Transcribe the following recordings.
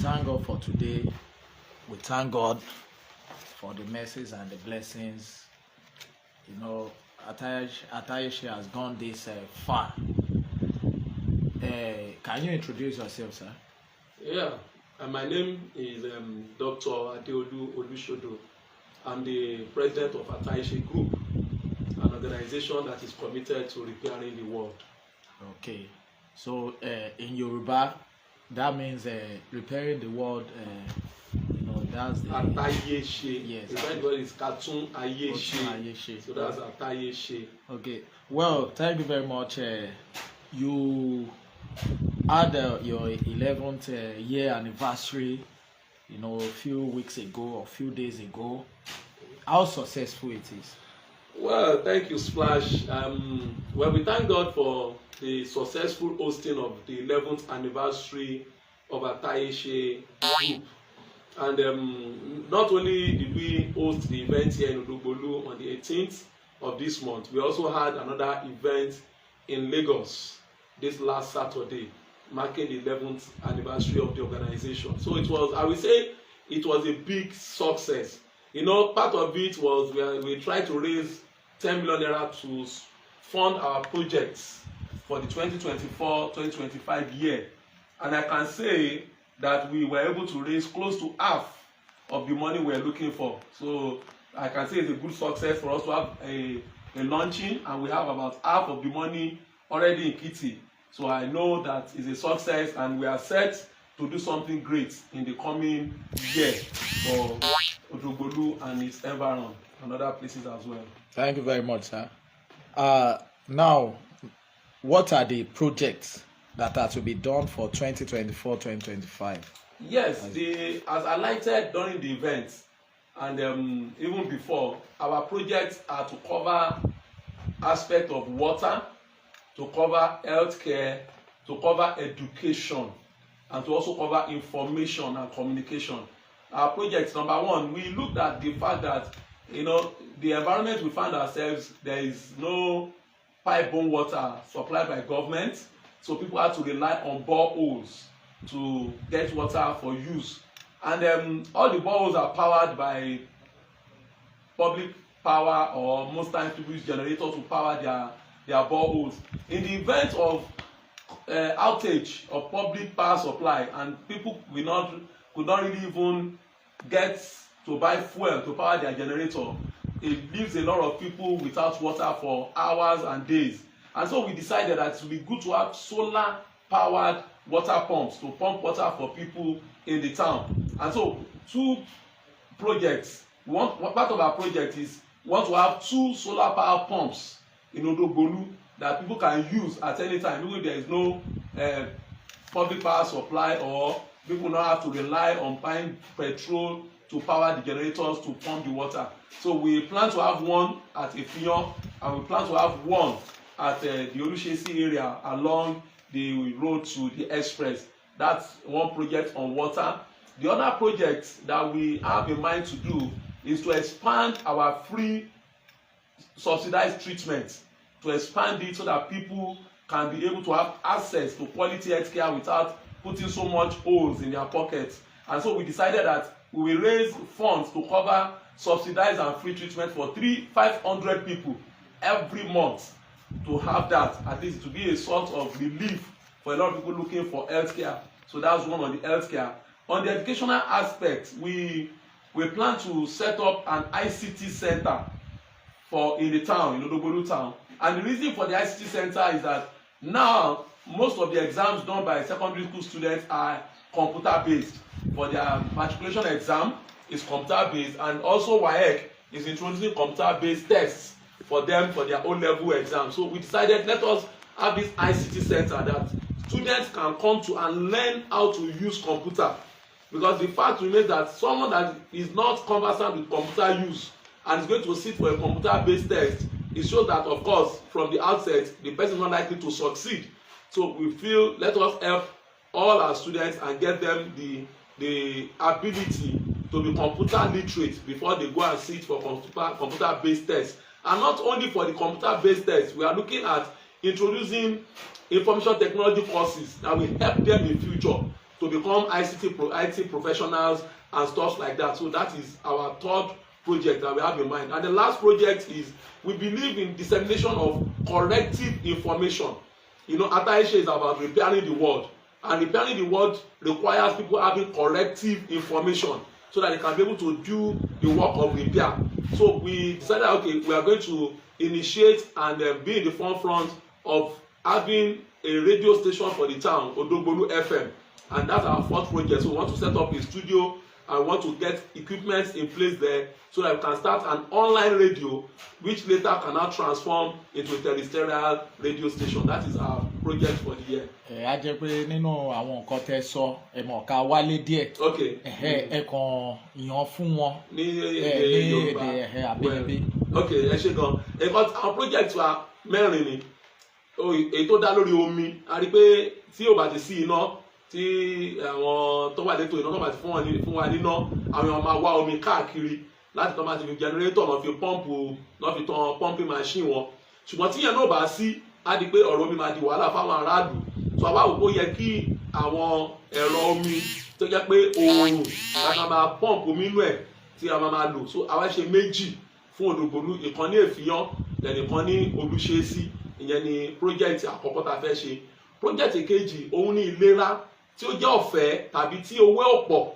thank God for today. We thank God for the mercies and the blessings. You know, ATAYESE has gone this far. Can you introduce yourself, sir? Yeah, my name is Dr. ADEOLU Olusodо. I'm the president of ATAYESE Group, an organization that is committed to repairing the world. Okay, so in Yoruba, that means repairing the world. You know, that's the ATAYESE. Yes. The right word is Katun Ayeshe. So that's ATAYESE. Okay. Well, thank you very much. You had your 11th year anniversary, you know, a few weeks ago or a few days ago. How successful it is? Well, thank you, Splash. Well, we thank God for the successful hosting of the 11th anniversary of ATAYESE Group. And not only did we host the event here in ADEOLU on the 18th of this month, we also had another event in Lagos this last Saturday, marking the 11th anniversary of the organization. So it was, I would say, it was a big success. You know, part of it was we tried to raise 10 million naira to fund our projects for the 2024-2025 year. And I can say that we were able to raise close to half of the money we were looking for. So I can say it's a good success for us to have a launching, and we have about half of the money already in kitty. So I know that it's a success, and we are set to do something great in the coming year for ADEOLU and its environment and other places as well. Thank you very much, sir. Now, what are the projects that are to be done for 2024-2025? Yes, as highlighted during the event and even before, our projects are to cover aspect of water, to cover healthcare, to cover education, and to also cover information and communication. Our project number one, we looked at the fact that, you know, the environment we find ourselves, there is no pipe-borne water supplied by government, so people have to rely on boreholes to get water for use. And all the boreholes are powered by public power, or most times people use generators to power their boreholes. In the event of outage of public power supply, and people could not really even get to buy fuel to power their generator, it leaves a lot of people without water for hours and days. And so we decided that it would be good to have solar powered water pumps to pump water for people in the town. And so two projects, one part of our project is we want to have 2 solar power pumps in ADEOLU that people can use at any time, even if there is no public power supply, or people don't have to rely on buying petrol to power the generators to pump the water. So we plan to have one at Efiyon, and we plan to have one at the Olushesi area along the road to the express. That's one project on water. The other project that we have in mind to do is to expand our free subsidized treatment, to expand it so that people can be able to have access to quality healthcare without putting so much holes in their pockets. And so we decided that we will raise funds to cover subsidized and free treatment for 500 people every month, to have that, at least to be a sort of relief for a lot of people looking for healthcare. So that's one on the healthcare. On the educational aspect, we plan to set up an ICT center in the town, in ADEOLU town. And the reason for the ICT center is that now most of the exams done by secondary school students are computer based. For their matriculation exam is computer based, and also WAEC is introducing computer based tests for them for their O-level exam. So we decided, let us have this ICT center that students can come to and learn how to use computer. Because the fact remains that someone that is not conversant with computer use and is going to sit for a computer based test, it shows that, of course, from the outset, the person is not likely to succeed. So we feel, let us help all our students and get them the ability to be computer literate before they go and sit for computer based tests. And not only for the computer based tests, we are looking at introducing information technology courses that will help them in future to become IT professionals and stuff like that. So that is our third project that we have in mind. And the last project is we believe in dissemination of corrective information. You know, ATAYESE is about repairing the world, and repairing the world requires people having corrective information so that they can be able to do the work of repair. So we decided, okay, we are going to initiate and be in the forefront of having a radio station for the town, ADEOLU FM, and that's our fourth project. So we want to set up a studio and want to get equipment in place there so that we can start an online radio which later can now transform into a terrestrial radio station. That is our project for the year. A jẹ́ pé nínú àwọn nǹkan tẹ́ sọ ẹ mọ̀ ká wálé díẹ̀. Okay. Ẹ kàn yàn fún wọn. Ní èdè abínibí. Okay, ẹ ṣé gan. Our project wa mẹ́rin ni. Èyí tó dá lórí omi, a rí pé tí ò bá ti sí iná, tí àwọn tó wà létò iná tó bá ti fún wa níná, àwọn èèyàn máa wá omi káàkiri láti tó máa ti fi generator lọ fi pọ́ǹpù lọ fi tan pumping machine wọn. Ṣùgbọ́n tí yẹn náà bá sí, á di pé ọ̀rọ̀ omi máa di wàhálà fáwọn aráàlú. So àwa wò ó yẹ kí àwọn ẹ̀rọ omi tó jẹ́ pé oòrùn láti máa pọ́ǹpù omi inú ẹ̀ tí a máa lò. So àwa ṣe méjì fún Odògbòlú, ìkan ní Èfìyán, ẹnìkan ní Olúṣèésí. Ìyẹn ni project àkọ́kọ́ tá a fẹ́ ṣe. Project kejì òun ní ìlera tí ó jẹ́ ọ̀fẹ́ tàbí tí owó ọ̀pọ̀.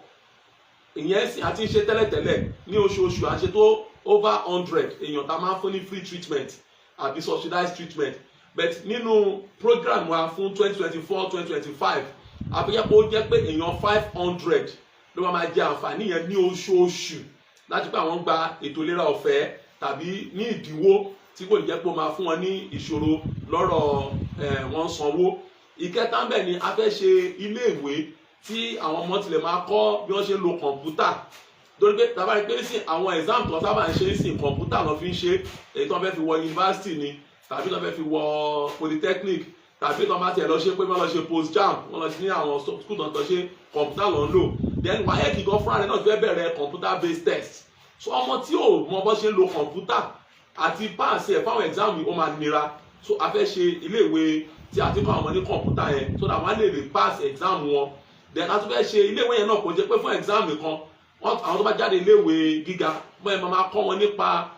Ìyẹn sì àti ṣe tẹ́lẹ̀tẹ́lẹ̀ ní oṣooṣù à ń ṣe tó over 100 èèyàn tá a máa ń fún ní free treatment àbí subsidized treatment. But nínú program wa fún 2024-2025 àfihàn pé ó jẹ́ pé èèyàn 500 ló máa jẹ àǹfààní yẹn ní oṣooṣù láti pé àwọn gba ètò ìlera ọ̀fẹ́ tàbí ní ìdíwó tí kò ní jẹ́ pé ó máa fún wọn ní ìṣòro lọ́rọ̀ wọn sanwó. Ìkẹta ń bẹ̀ ni a fẹ́ ṣe iléèwé tí àwọn ọmọ tilẹ̀ máa kọ́ bí wọ́n ṣe ń lo kọ̀ǹpútà. Torí pé tàbá rí pé sí àwọn exam tó sábà ń ṣe sí kọ̀ǹpútà lọ fi ń ṣe, èyí tó fẹ́ fi wọ yunifásitì ni tàbí tó fẹ́ fi wọ polytechnic tàbí tó bá tiẹ̀ lọ ṣe pé wọ́n lọ ṣe post jam wọ́n lọ sí ní àwọn school tó ń ṣe kọ̀ǹpútà lọ ń lò. Then WAEC gan fúnra rẹ̀ náà fẹ́ bẹ̀rẹ̀ computer based test. So ọmọ tí ò mọ bó ṣe ń lo kọ̀ǹpútà àti páàsì ẹ̀ fáwọn exam yìí ó máa nira. So a fẹ́ ṣe iléèwé tí a ti kọ́ àwọn ní kọ̀ǹpútà yẹn so that wọ́n lè pass exam wọn. Then a tún fẹ́ ṣe iléèwé yẹn náà kò jẹ́ pé fún exam nìkan àwọn tó bá jáde iléèwé gíga wọ́n yẹn máa kọ́ wọn nípa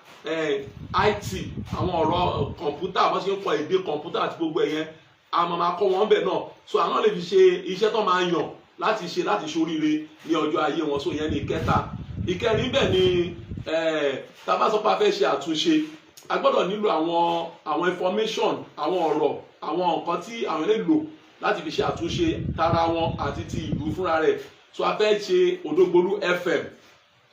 IT àwọn ọ̀rọ̀ kọ̀ǹpútà wọ́n ṣe ń kọ èdè kọ̀ǹpútà àti gbogbo ẹ̀yẹn a máa kọ́ wọn bẹ̀ náà. So àwọn lè fi ṣe iṣẹ́ tó máa yàn láti ṣoríire ní ọjọ́ ayé wọn. So yẹn ní ìkẹta. Ìkẹrin bẹ́ẹ̀ ni tá a bá sọ pé a fẹ́ ṣe àtúnṣe a gbọ́dọ̀ nílò àwọn information àwọn ọ̀rọ̀ àwọn nǹkan tí àwọn lè lò láti fi ṣe àtúnṣe tara wọn àti ti ìlú fúnra rẹ̀. So a fẹ́ ṣe Odògbòlú FM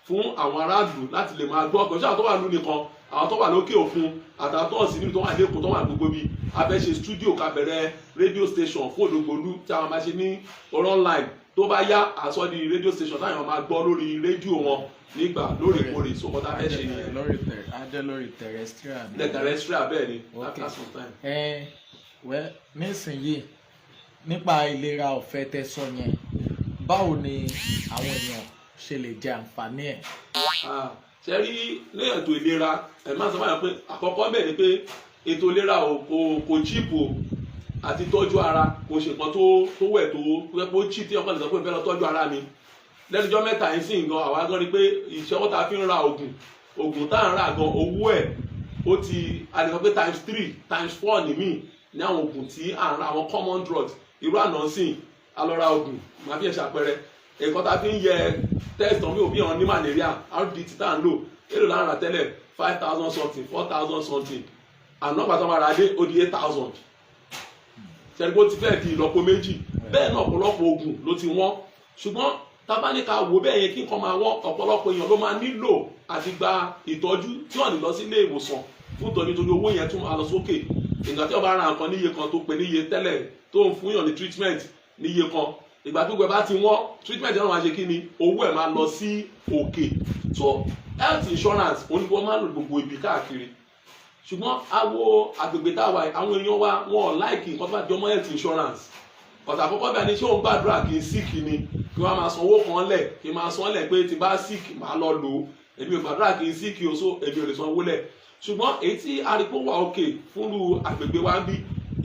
fún àwọn aráàlú láti lè máa gbọ́ kò sí àwọn tó wà lónìí nìkan àwọn tó wà lókè òkun àtàwọn tó sì níbi tó wà lẹ́kọ̀ọ́ tó wà gbogbo bí a fẹ́ ṣe studio ká bẹ̀rẹ̀ radio station fún Odògbòlú tí a máa ṣe ní orí online tó bá yá àsọ di radio station táwọn máa gbọ́ lórí rédíò wọn nígbà lóòrèkóòrè. So kọ́tà fẹ́ ṣe nìyẹn. lórí terrestrial. Terrestrial bẹ́ẹ̀ ni after some time. Well nísìnyí nípa ìlera ọ̀fẹ́ tẹ́ sọ yẹn báwo ni àwọn èèyàn ṣe lè jẹ àǹfààní ẹ̀. Ṣe rí ní ètò ìlera ẹ̀ máa sọ báyìí pé àkọ́kọ́ bẹ́ẹ̀ ni pé ètò ìlera kò chíìpù àti tọ́jú ara kò ṣe nǹkan tó wẹ̀ tó pé ó chíìpù tí ọkọ lè sọ pé fẹ́ lọ tọ́jú ara mi. Lẹ́nujọ́ mẹ́ta yìí sì ń gan àwa gan ni pé ìṣọwọ́ ta fi ń ra oògùn tá à ń rà gan owó ẹ̀ ó ti a lè sọ pé ×3 ×4 nìmí ní àwọn oògùn tí à ń ra àwọn common drugs irú àná sí alọ́ra oògùn màá fi ẹ̀ ṣàpẹẹrẹ nǹkan tá a fi ń yẹ test on bí wọn ní malaria RDT tá à ń lò èlò lára tẹ́lẹ̀ 5,000 something 4,000 something àná pàtó máa ra dé ó di 8,000 ṣẹ́ni ti fẹ́ẹ̀ di ìlọ́po méjì bẹ́ẹ̀ náà ọ̀pọ̀lọpọ̀ oògùn ló ti wọ́n ṣùgbọ́n tábánikà wò bẹ́ẹ̀ yẹn kí nǹkan máa wọ́n ọ̀pọ̀lọpọ̀ èèyàn ló máa nílò àti gba ìtọ́jú tí wọ́n ní lọ sí ilé ìwòsàn fún ìtọ́jú torí owó yẹn tún máa lọ sókè ìgbà tí wọ́n bá ra nǹkan níye kan tó pé níye tẹ́lẹ̀ tó ń fún yàn ní treatment níye kan ìgbà tó gbẹ bá ti wọ́n treatment náà máa ṣe kí ni owó ẹ̀ máa lọ sí òkè. So health insurance onígbọ́n máa ń lò gbogbo ibi káàkiri ṣùgbọ́n àwo àgbègbè táwa àwọn èèyàn wa wọn ò láìkì nǹkan tó bá jọmọ́ health insurance ọ̀tà àkọ́kọ́ bí a ní ṣé òun gbàdúrà kí n sick ni kí wọ́n máa sanwó kan lẹ̀ kí n máa san lẹ̀ pé tí bá sick máa lọ lò ó èmi ò gbàdúrà kí n sick o so èmi ò lè sanwó lẹ̀ ṣùgbọ́n èyí tí arípò wà òkè fúnru àgbègbè wa ń bí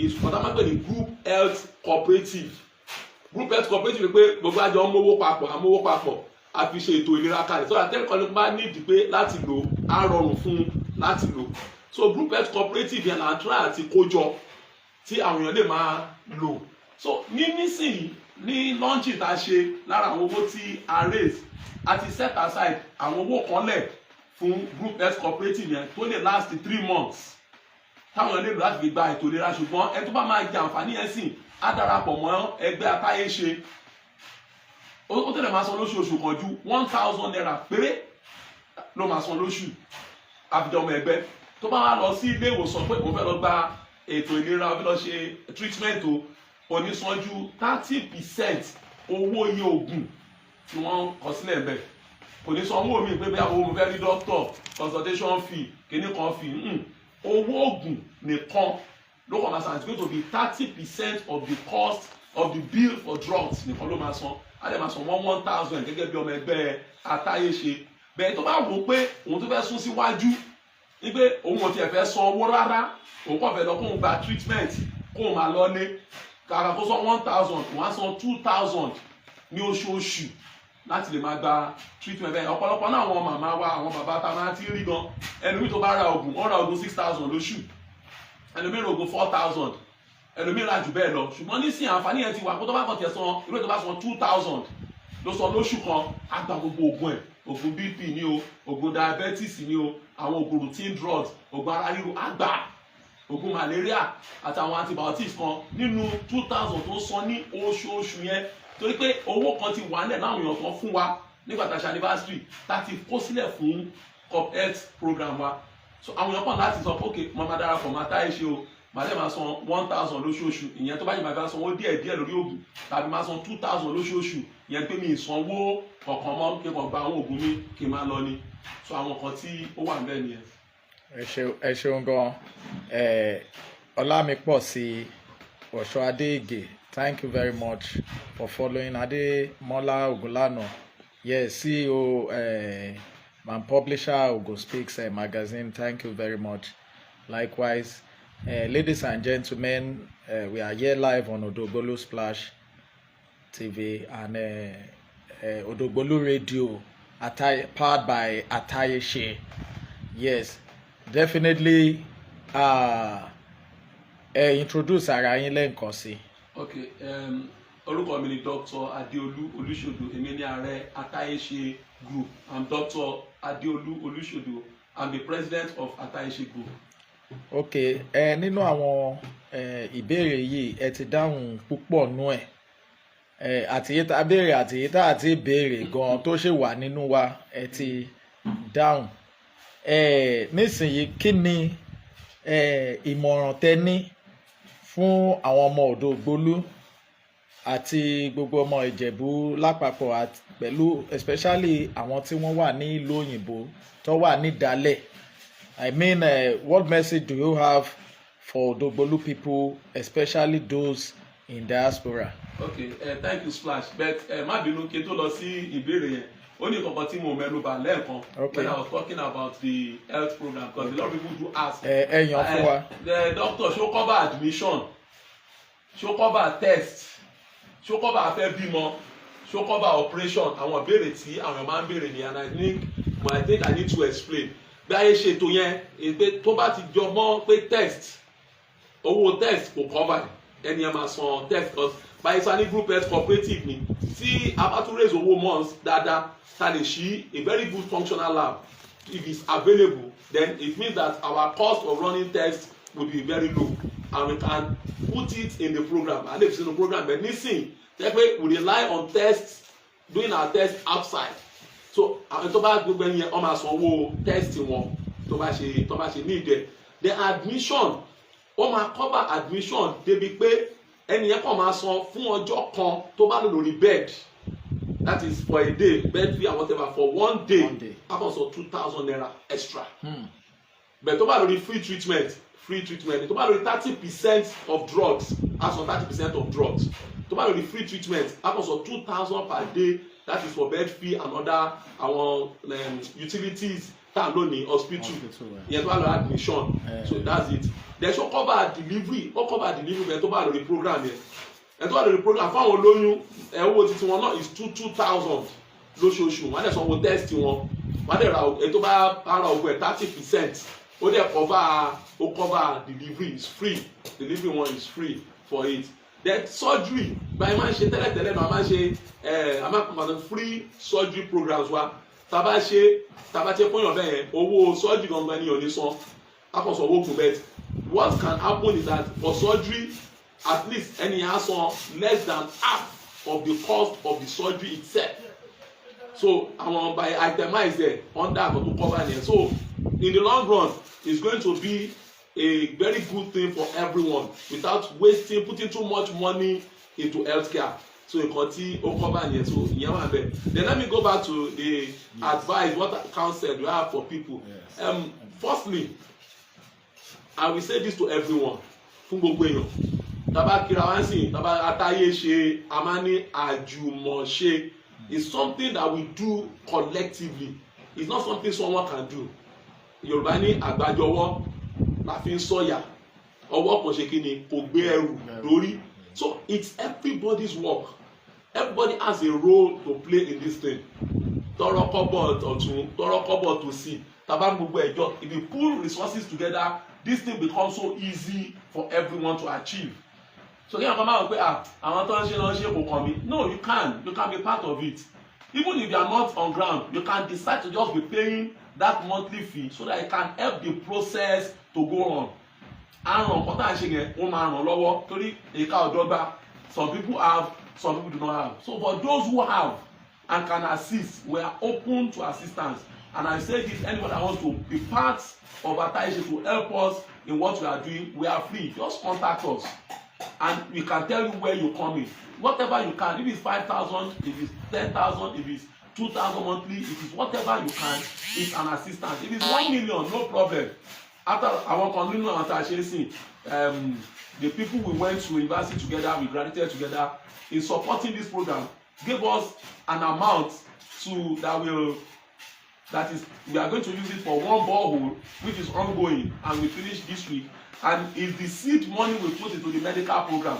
ìfọ̀tà máa ń pè ní group health cooperative group health cooperative pé gbogbo àjọ ń mówó papọ̀ a fi ṣe ètò ìlera kalẹ̀ so that tẹ́lẹ̀ kan bá nídìí pé láti lò á rọrùn fún láti lò so group health cooperative yẹn là ń try àti kójọ tí àwọn èèyàn lè máa lò so nísìnyí ní launching tá a ṣe lára àwọn owó tí a raise a ti set aside àwọn owó kan lẹ̀ fún group health cooperative yẹn tó lè last 3 months táwọn lè lò láti fi gba ètò ìlera ṣùgbọ́n ẹ tó bá máa jẹ àǹfààní yẹn sìn á darapọ̀ mọ́ ẹgbẹ́ Atáyéṣe ó tẹ̀lé máa san lóṣooṣù kan ju 1,000 naira péré ló máa san lóṣù àbíjọ ọmọ ẹgbẹ́ tó bá wá lọ sí ilé ìwòsàn pé òun fẹ́ lọ gba ètò ìlera ó fẹ́ lọ ṣe treatment o onísanjú 30% owó iye oògùn tí wọ́n kọ sílẹ̀ bẹ́ẹ̀ kò ní sanwó mi pé bí àwọn ohun fẹ́ rí doctor consultation fee kíní kan fee owó oògùn nìkan ló kàn máa san àti pé to be 30% of the cost of the bill for drugs nìkan ló máa san á lè máa san 1,000 gẹ́gẹ́ bí ọmọ ẹgbẹ́ Atáyéṣe bẹ́ẹ̀ tó bá wò ó pé òun tó fẹ́ sún síwájú ní pé òun ò tiẹ̀ fẹ́ san owó rárá òun kàn fẹ́ lọ kóun gba treatment kóun máa lọlé kàkà kó san 1,000 òun á san 2,000 ní oṣooṣù láti lè máa gba treatment bẹ́ẹ̀ ọ̀pọ̀lọpọ̀ náà àwọn màmá wa àwọn bàbá tá a máa ti rí gan ẹlòmíì tó bá ra oògùn wọ́n ra oògùn 6,000 lóṣù ẹlòmíì ra oògùn 4,000 ẹlòmíì ra jù bẹ́ẹ̀ lọ ṣùgbọ́n nísìnyí àǹfààní yẹn ti wà kó tó bá kàn tẹ̀ san irú ètò bá san 2,000 ló sọ lóṣù kan á gba gbogbo oògùn ẹ̀ oògùn BP ni o oògùn diabetes ni o àwọn oògùn routine drugs oògùn ara ríro á gbà oògùn malaria àtàwọn antibiotics kan nínú 2,000 tó san ní oṣooṣù yẹn torí pé owó kan ti wà nílẹ̀ láwọn èèyàn kan fún wa nígbà tá a ṣe anniversary tá a ti kó sílẹ̀ fún cop health program wa so àwọn èèyàn kan láti sọ pé ok mo máa darapọ̀ máa Atáyéṣe o màá lè máa san 1,000 lóṣooṣù ìyẹn tó bá yẹ máa bá sanwó díẹ̀ lórí oògùn tàbí máa san 2,000 lóṣooṣù ìyẹn pé mi ìsanwó kọ̀ọ̀kan mọ́ kí n kàn gba àwọn oògùn mi kí n máa lọ ni so àwọn kan tí ó wà níbẹ̀ nìyẹn. ẹ ṣeun gan Ọlámipọ̀sí Ọ̀ṣọ́ Adéìgè. Thank you very much for following Ademola Ogunlana. Yes, CEO and publisher Ogun Speaks magazine. Thank you very much. Likewise, ladies and gentlemen, we are here live on Odogbolu Splash TV and Odogbolu Radio, powered by Atayeshe. Yes, definitely. Introduce ara yín lẹ́ǹkan sí. Okay, orúkọ mi ni Dr. ADEOLU OLUSODO, èmi ni ààrẹ Atayeshe Group. I'm Dr. ADEOLU OLUSODO. I'm the president of Atayeshe Group. Okay, nínú àwọn ìbéèrè yìí ẹ ti dáhùn púpọ̀ nú ẹ̀ àtìyẹ́ta béèrè àtìyẹ́ta àti ìbéèrè gan tó ṣe wà nínú wa ẹ ti dáhùn. Nísìnyí kí ni ìmọ̀ràn tẹ́ ní fún àwọn ọmọ Odogbolu àti gbogbo ọmọ Ìjẹ̀bú lápapọ̀ pẹ̀lú especially àwọn tí wọ́n wà ní ìlú òyìnbó tó wà nídàálẹ̀. I mean, what message do you have for Odogbolu people, especially those in diaspora? Okay, thank you Splash, but má bínú kí n tó lọ sí ìbéèrè yẹn ó ní kankan tí mo mẹ́nu bà lẹ́ẹ̀kan when I was talking about the health program because a lot of people do ask the doctor ṣó cover admission ṣó cover test ṣó cover afẹ́ bímọ ṣó cover operation àwọn ìbéèrè tí àwọn máa ń béèrè ní and I think I need to explain bí ayé ṣètò yẹn pé tó bá ti jọ mọ́ pé test owó test kò cover ẹni ẹ máa san test because by Isani Group Health Cooperative ni tí a bá tún raise owó months dáadáa ta lè ṣí a very good functional lab if it's available then it means that our cost of running tests will be very low and we can put it in the program and if it's in the program but nisin tẹ́pẹ́ we rely on tests doing our tests outside so àwọn tó bá gbogbo ẹni yẹn wọ́n máa sanwó test wọn tó bá ṣe need it the admission wọ́n máa cover admission débi pé ẹni yẹn kàn máa san fún ọjọ́ kan tó bá lò lórí bed that is for a day bed fee and whatever for one day a kàn sọ 2,000 naira extra but tó bá lórí free treatment tó bá lórí 30% of drugs a sọ 30% of drugs tó bá lórí free treatment a kàn sọ 2,000 per day that is for bed fee and other àwọn utilities tá a lò ní hospital yẹn tó bá lórí admission so that's it. They should cover delivery or cover delivery bẹ́ẹ̀ tó bá lórí program yẹn ẹ̀ tó wà lórí program fáwọn olóyún owó títí wọn náà is 2,000 lóṣooṣù wọ́n á dẹ̀ sanwó test wọn wọ́n á dẹ̀ ra ẹ̀ tó bá ara ògùn ẹ̀ 30% ó dẹ̀ cover delivery is free delivery one is free for it. Then surgery báyìí máa ń ṣe tẹ́lẹ̀tẹ́lẹ̀ náà máa ń ṣe àmàkùnmọ̀ free surgery programs wa tàbá ṣe fún yàn bẹ́ẹ̀ owó surgery gangan ni yàn ní san akọ̀sọ̀ owó kù bẹ́ẹ̀ what can happen is that for surgery at least ẹni yẹn á san less than half of the cost of the surgery itself so àwọn by itemize there under àkọ́tún cover there so in the long run it's going to be a very good thing for everyone without putting too much money into healthcare so nǹkan tí ó cover yẹn so ìyẹn wà bẹ́ẹ̀ then let me go back to the advice what counsel you have for people firstly I will say this to everyone fún gbogbo èèyàn tábà kíra wá sí tábà àtayé ṣe a máa ní àjùmọ̀ṣe is something that we do collectively it's not something someone can do Yorùbá ní àgbájọwọ́ la fi ń sọ̀yà ọwọ́ kan ṣe kí ni kò gbé ẹrù lórí so it's everybody's work everybody has a role to play in this thing tọrọ kọ́bọ̀ ọ̀tún tọrọ kọ́bọ̀ tòsì tàbá gbogbo ẹjọ́ if you pull resources together this thing becomes so easy for everyone to achieve so kí àwọn máa wọ pé àwọn tó ń ṣe lọ ṣe kò kàn mí no you can be part of it even if you are not on ground you can decide to just be paying that monthly fee so that it can help the process to go on àrùn ọ̀pọ̀ tá à ń ṣe yẹn wọ́n máa ràn lọ́wọ́ torí ìka ọ̀dọ́gba some people have some people do not have so for those who have and can assist we are open to assistance and I say this anybody that wants to be part of ATAYESE to help us in what we are doing we are free just contact us and we can tell you where you come in whatever you can if it's 5,000 if it's 10,000 if it's 2,000 monthly if it's whatever you can it's an assistance if it's 1 million no problem after our continue and ATAYESE the people we went to university together we graduated together in supporting this program gave us an amount to that is we are going to use it for one borehole which is ongoing and we finish this week and is the seed money we put into the medical program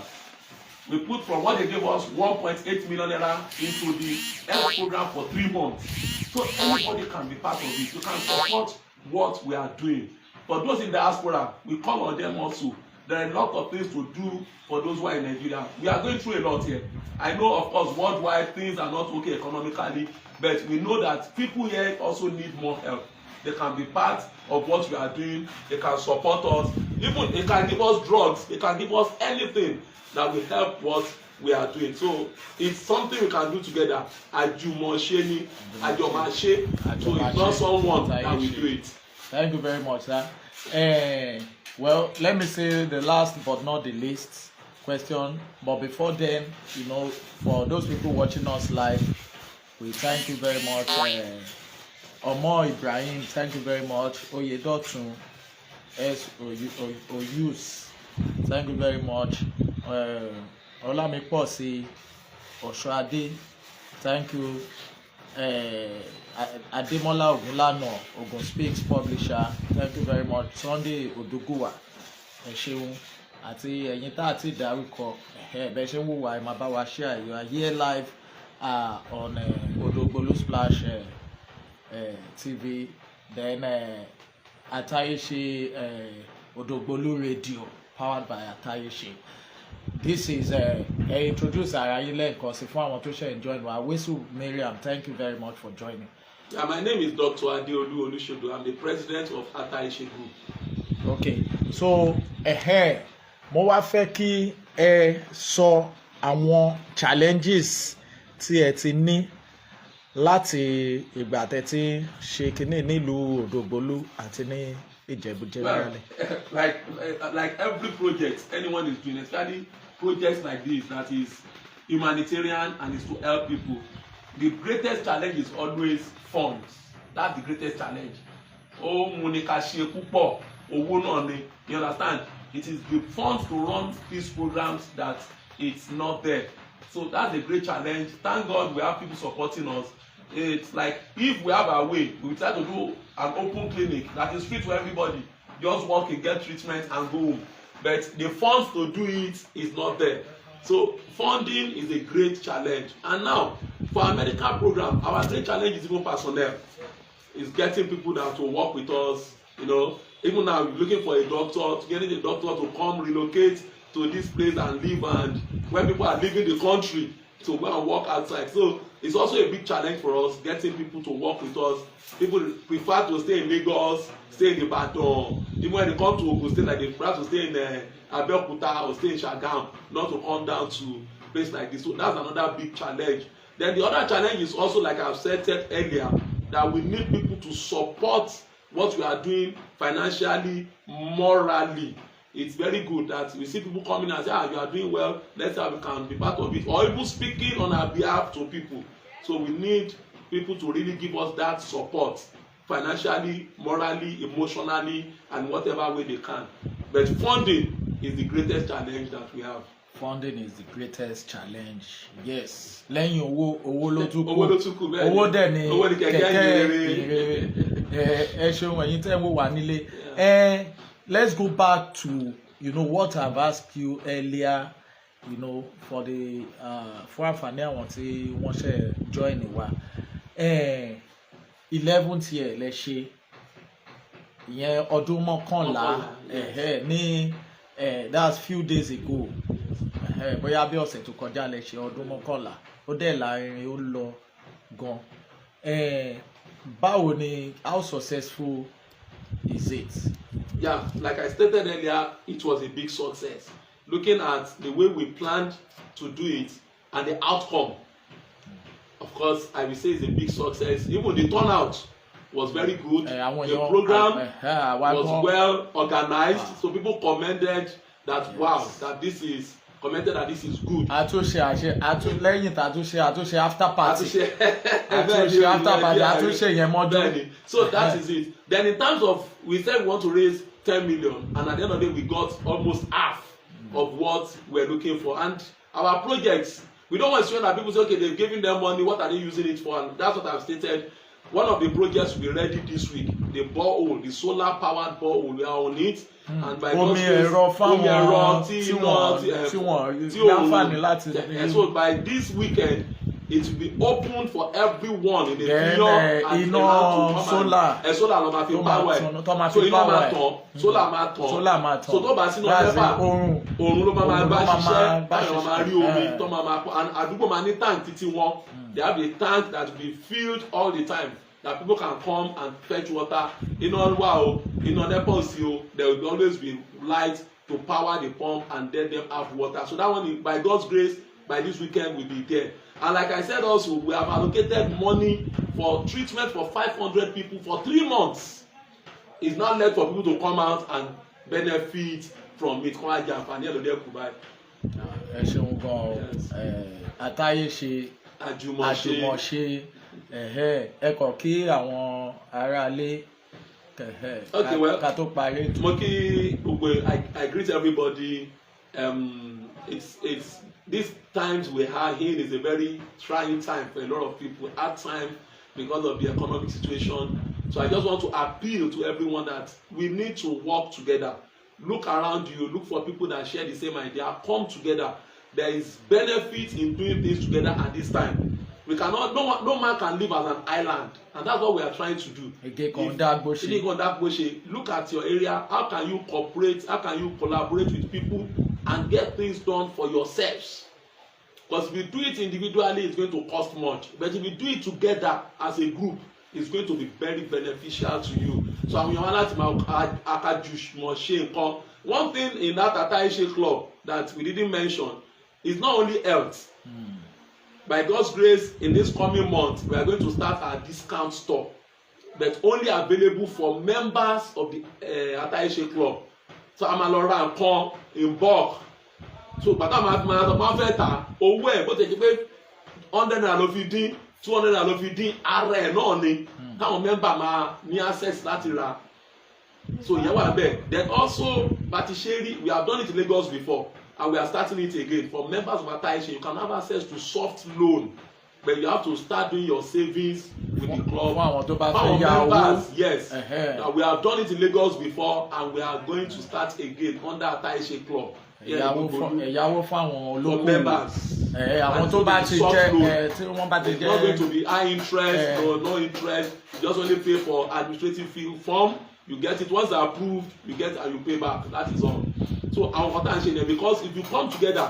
we put from what they gave us 1.8 million naira into the health program for 3 months so anybody can be part of it you can support what we are doing for those in diaspora we call on them also there are a lot of things to do for those who are in Nigeria we are going through a lot here I know of course worldwide things are not okay economically but we know that people here also need more help they can be part of what we are doing they can support us even they can give us drugs they can give us anything that will help what we are doing so it's something we can do together àjùmọ̀ṣe ni àjọmọ̀ṣe so it's not someone that will do it. Thank you very much sir. Well, let me say the last but not the least question but before then for those people watching us live we thank you very much Omo Ibrahim thank you very much Oyedotun Oyus thank you very much Olamiposi Oshoade thank you Ademola Ogunlano Ogun Speaks publisher thank you very much Sunday Oduguwa ẹ ṣeun àti ẹ̀yin tá àti ìdárúkọ bẹ́ẹ̀ ṣe ń wò wá ẹ máa bá wa share you are here live on Odogbolu Splash TV then ATAYESE Odogbolu Radio powered by ATAYESE. This is introduce ara yín lẹ́ẹ̀kan sí fún àwọn tó ṣe join wa Wesu Mariam thank you very much for joining. Yeah, my name is Dr. ADEOLU Olusodo. I'm the president of ATAYESE Group. Okay, so mo wá fẹ́ kí ẹ sọ àwọn challenges tí ẹ ti ní láti ìgbà tẹ́ ti ṣe kínní nílùú Odogbolu àti ní Ìjẹ̀bú generally. Like every project anyone is doing, especially projects like this that is humanitarian and is to help people. The greatest challenge is always funds. That's the greatest challenge. You understand? It is the funds to run these programs that it's not there. So that's a great challenge. Thank God we have people supporting us. It's like if we have our way, we try to do an open clinic that is free to everybody. Just walk and get treatment and go home. But the funds to do it is not there. So funding is a great challenge. And now for our medical program, our great challenge is even personnel. Is getting people that to work with us. You know, even now we're looking for a doctor, getting a doctor to come relocate to this place and live, and when people are leaving the country to go and work outside. So it's also a big challenge for us getting people to work with us. People prefer to stay in Lagos, stay in Ibadan. Even when they come to Ogun State, like they prefer to stay in Abeokuta or stay in Shagam, not to come down to place like this. So that's another big challenge. Then the other challenge is also, like I've said earlier, that we need people to support what we are doing financially, morally. It's very good that we see people coming and say, you are doing well, let's say we can be part of it, or even speaking on our behalf to people. So we need people to really give us that support financially, morally, emotionally, and whatever way they can. But funding is the greatest challenge that we have. Funding is the greatest challenge. Yes. Lẹ́yìn owó ló tún kù. Owó ló tún kù bẹ́ẹ̀ ni. Owó dẹ̀ ni kẹ̀kẹ́ ìrere. Ẹ ṣeun ẹ̀yin tẹ́ wo wà nílé. Let's go back to, you know, what I've asked you earlier, you know, for the for àǹfààní àwọn tí wọ́n ṣe join wa. 11th year lẹ ṣe ìyẹn ọdún mọ́kànlá ní that's few days ago. Bóyá bí ọ̀sẹ̀ tó kọjá lẹ ṣe ọdún mọ́kànlá ó dẹ̀ láàrin ó lọ gan. Báwo ni, how successful is it? Yeah, like I stated earlier, it was a big success. Looking at the way we planned to do it and the outcome, of course, I will say it's a big success. Even the turnout was very good. The program was well organized, so people commented that wow, that this is commented that this is good. Lẹ́yìn àtúnṣe after party. Àtúnṣe after party, àtúnṣe yẹn mọ́jú. So that is it. Then in terms of, we said we want to raise 10 million, and at the end of the day we got almost half of what we're looking for. And our projects, we don't want to show that people say, okay, they've given them money, what are they using it for? And that's what I've stated. One of the projects will be ready this week, the borehole, the solar powered borehole, we are on it. And by God's grace, so by this weekend it will be open for everyone in the period and solar ló máa fi power ẹ̀, so iná máa tàn, solar máa tàn, so tó bá sínú NEPA oòrùn ló máa bá ṣiṣẹ́, táwọn máa rí omi tó máa and àdúgbò máa ní tank títí wọn. They have a tank that will be filled all the time, that people can come and fetch water. Iná wà o, iná NEPA ò sí o, there will always be light to power the pump and let them have water. So that one, by God's grace, by this weekend will be there. And like I said also, we have allocated money for treatment for 500 people for 3 months. It's not left for people to come out and benefit from it. Ẹ ṣeun gan-an, Àtayéṣe, Àjùmọ̀ṣe, ẹ kọ̀ kí àwọn aráalé ká tó parí. I greet everybody. It's these times we are in is a very trying time for a lot of people, hard time because of the economic situation. So I just want to appeal to everyone that we need to work together. Look around you, look for people that share the same idea, come together. There is benefit in doing things together at this time. We cannot, no man can live as an island, and that's what we are trying to do. Look at your area. How can you cooperate? How can you collaborate with people and get things done for yourselves? Because if you do it individually, it's going to cost much. But if you do it together as a group, it's going to be very beneficial to you. So I'm one thing in that Atayeshe club that we didn't mention is not only health. By God's grace, in this coming month, we are going to start our discount store, but only available for members of the Atayeshe club. So I'm a come in bulk. So bàtà máa fẹ́ ta owó ẹ̀ bó ti di pé 100 naira ló fi dín 200 naira ló fi dín ara ẹ̀ náà ni táwọn mẹ́mbà máa ní access láti ra. So ìyẹn wà bẹ́ẹ̀. Then also Batisheri, we have done it in Lagos before, and we are starting it again. For members of Atayeshe, you can have access to soft loan, but you have to start doing your savings with the club. For our members, yes. We have done it in Lagos before, and we are going to start again under Atayeshe club. ẹ̀yáwó fún àwọn for olókòwò members. àwọn tó bá ti jẹ́ tí wọ́n bá ti It's jẹ́ not going to be high interest or no interest. You just only pay for administrative fee form. You get it once they're approved. You get and you pay back. That is all. So our contact is because if you come together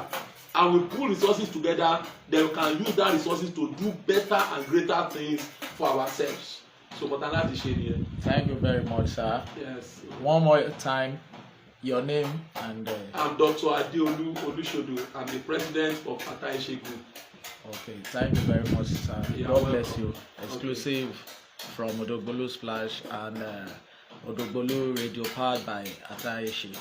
and we pool resources together, then we can use that resources to do better and greater things for ourselves. So contact is here. Thank you very much, sir. Yes. One more time, your name and. I'm Dr. ADEOLU OLUSODO. I'm the president of ATAYESE Group. Okay, thank you very much, sir. You're God welcome. bless you. Exclusive from Odogbolu Splash and Odogbolu Radio powered by ATAYESE.